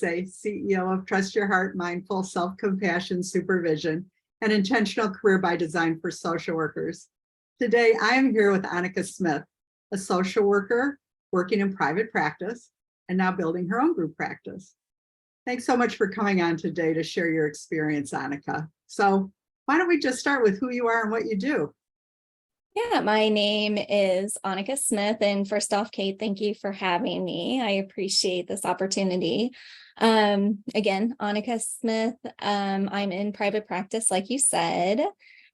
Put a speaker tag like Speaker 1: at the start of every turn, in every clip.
Speaker 1: say, CEO of Trust Your Heart, Mindful Self-Compassion Supervision, and Intentional Career by Design for Social Workers. Today, I am here with Anika Smith, a social worker working in private practice and now building her own group practice. Thanks so much for coming on today to share your experience, Anika. So why don't we just start with who you are and what you do?
Speaker 2: Yeah, my name is Anika Smith. And first off, Kate, thank you for having me. I appreciate this opportunity. Again, Anika Smith, I'm in private practice, like you said.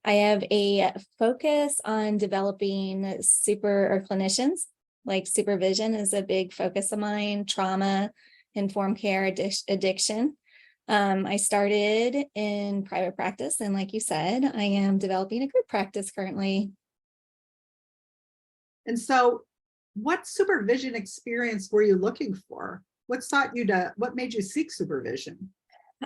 Speaker 2: I have a focus on developing clinicians, like supervision is a big focus of mine, trauma, informed care, addiction. I started in private practice, and like you said, I am developing a group practice currently.
Speaker 1: And so what supervision experience were you looking for? What made you seek supervision?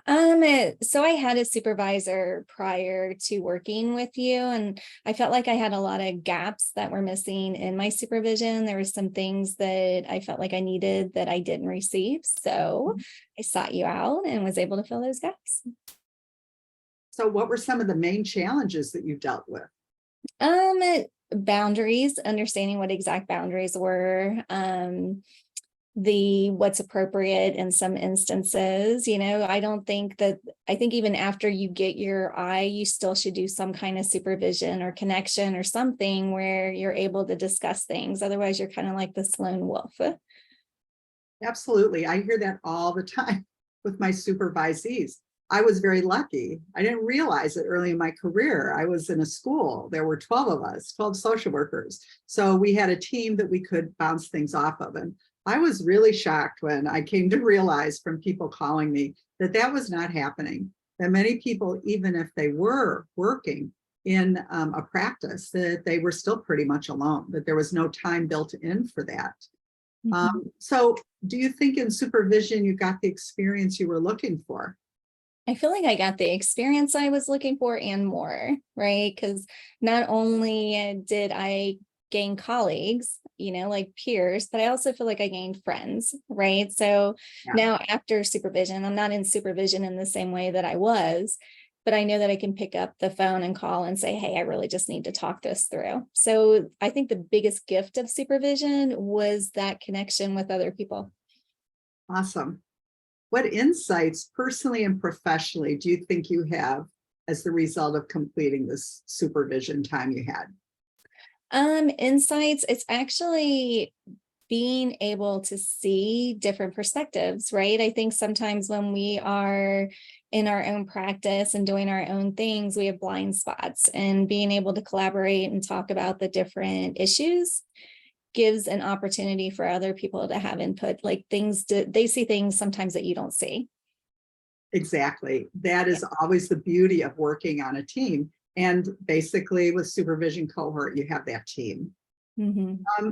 Speaker 2: So I had a supervisor prior to working with you, and I felt like I had a lot of gaps that were missing in my supervision. There were some things that I felt like I needed that I didn't receive. So I sought you out and was able to fill those gaps.
Speaker 1: So what were some of the main challenges that you dealt with?
Speaker 2: Boundaries, understanding what exact boundaries were, what's appropriate in some instances. I think even after you get your eye, you still should do some kind of supervision or connection or something where you're able to discuss things. Otherwise, you're kind of like the lone wolf.
Speaker 1: Absolutely. I hear that all the time with my supervisees. I was very lucky. I didn't realize it early in my career. I was in a school. There were 12 of us, 12 social workers. So we had a team that we could bounce things off of. And I was really shocked when I came to realize from people calling me that that was not happening. That many people, even if they were working in a practice, that they were still pretty much alone, that there was no time built in for that. So do you think in supervision, you got the experience you were looking for?
Speaker 2: I feel like I got the experience I was looking for and more, right? Because not only did I gain colleagues, like peers, but I also feel like I gained friends, right? So now after supervision, I'm not in supervision in the same way that I was, but I know that I can pick up the phone and call and say, hey, I really just need to talk this through. So I think the biggest gift of supervision was that connection with other people.
Speaker 1: Awesome. What insights personally and professionally do you think you have as the result of completing this supervision time you had?
Speaker 2: Insights, it's actually being able to see different perspectives, right? I think sometimes when we are in our own practice and doing our own things, we have blind spots, and being able to collaborate and talk about the different issues gives an opportunity for other people to have input, like they see things sometimes that you don't see.
Speaker 1: Exactly. That is always the beauty of working on a team. And basically with supervision cohort, you have that team.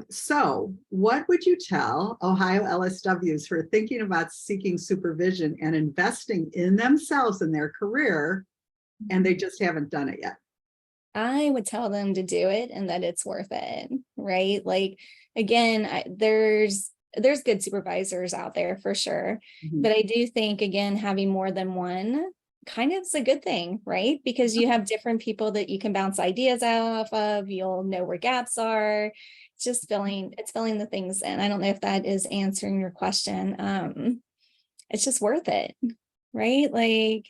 Speaker 1: So what would you tell Ohio LSWs who are thinking about seeking supervision and investing in themselves and their career, and they just haven't done it yet?
Speaker 2: I would tell them to do it and that it's worth it, right? Like, again, there's good supervisors out there for sure. But I do think, again, having more than one kind of is a good thing, right? Because you have different people that you can bounce ideas off of. You'll know where gaps are. It's just filling the things in. I don't know if that is answering your question. It's just worth it, right? Like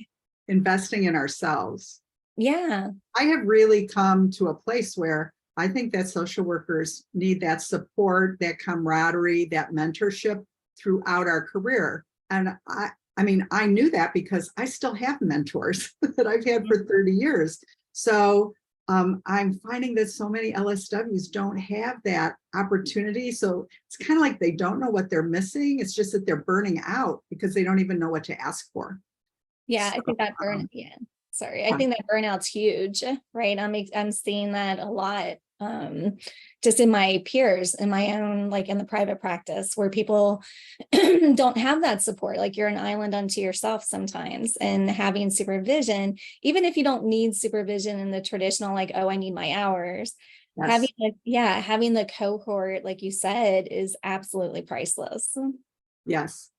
Speaker 1: investing in ourselves.
Speaker 2: Yeah.
Speaker 1: I have really come to a place where I think that social workers need that support, that camaraderie, that mentorship throughout our career. And I knew that because I still have mentors that I've had for 30 years. So I'm finding that so many LSWs don't have that opportunity. So it's kind of like they don't know what they're missing. It's just that they're burning out because they don't even know what to ask for.
Speaker 2: Yeah, I think that I think that burnout's huge, right? I'm seeing that a lot, just in my peers, in my own, like in the private practice, where people don't have that support. Like you're an island unto yourself sometimes, and having supervision, even if you don't need supervision in the traditional, like, oh, I need my hours. Yes. Having the cohort, like you said, is absolutely priceless.
Speaker 1: Yes.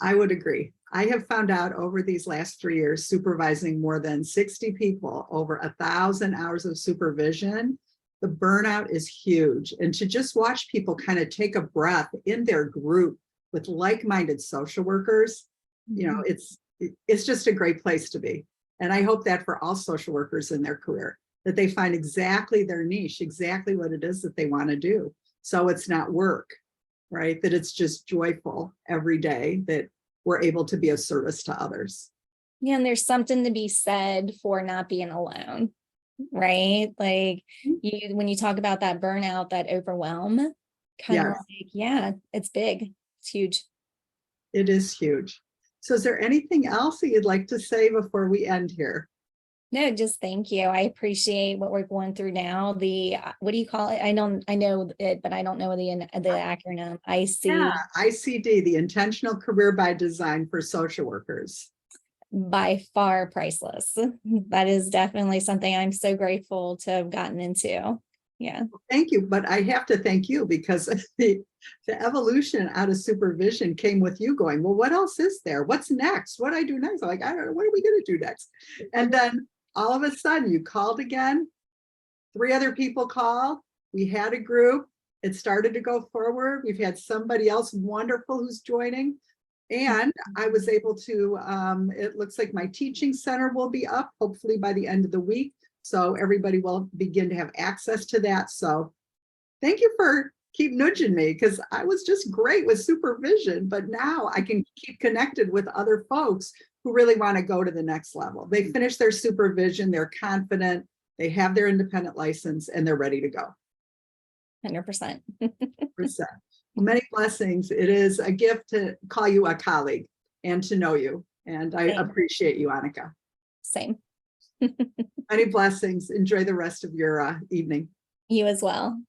Speaker 1: I would agree. I have found out over these last 3 years, supervising more than 60 people, over 1,000 hours of supervision, the burnout is huge. And to just watch people kind of take a breath in their group with like-minded social workers, you know, it's just a great place to be. And I hope that for all social workers in their career, that they find exactly their niche, exactly what it is that they want to do. So it's not work, right? That it's just joyful every day, that we're able to be of service to others.
Speaker 2: Yeah, and there's something to be said for not being alone, right? Like you, when you talk about that burnout, that overwhelm, kind of
Speaker 1: Yes,
Speaker 2: like, yeah, it's big, it's huge.
Speaker 1: it is huge. So is there anything else that you'd like to say before we end here?
Speaker 2: No, just thank you. I appreciate what we're going through now. The what do you call it? I know it, but I don't know the acronym.
Speaker 1: Yeah,
Speaker 2: IC.
Speaker 1: ICD, the Intentional Career by Design for Social Workers.
Speaker 2: By far priceless. That is definitely something I'm so grateful to have gotten into. Yeah.
Speaker 1: Thank you, but I have to thank you because the evolution out of supervision came with you going, well, what else is there? What's next? What do I do next? I'm like, I don't know, what are we going to do next? And then all of a sudden you called again, 3 other people called, we had a group, it started to go forward. We've had somebody else wonderful who's joining. And I was able to, it looks like my teaching center will be up hopefully by the end of the week. So everybody will begin to have access to that. So thank you for keep nudging me, because I was just great with supervision, but now I can keep connected with other folks who really want to go to the next level. They finish their supervision, they're confident, they have their independent license, and they're ready to go.
Speaker 2: 100%.
Speaker 1: Well, many blessings. It is a gift to call you a colleague and to know you. And I appreciate you, Anika.
Speaker 2: Same.
Speaker 1: Many blessings. Enjoy the rest of your evening.
Speaker 2: You as well.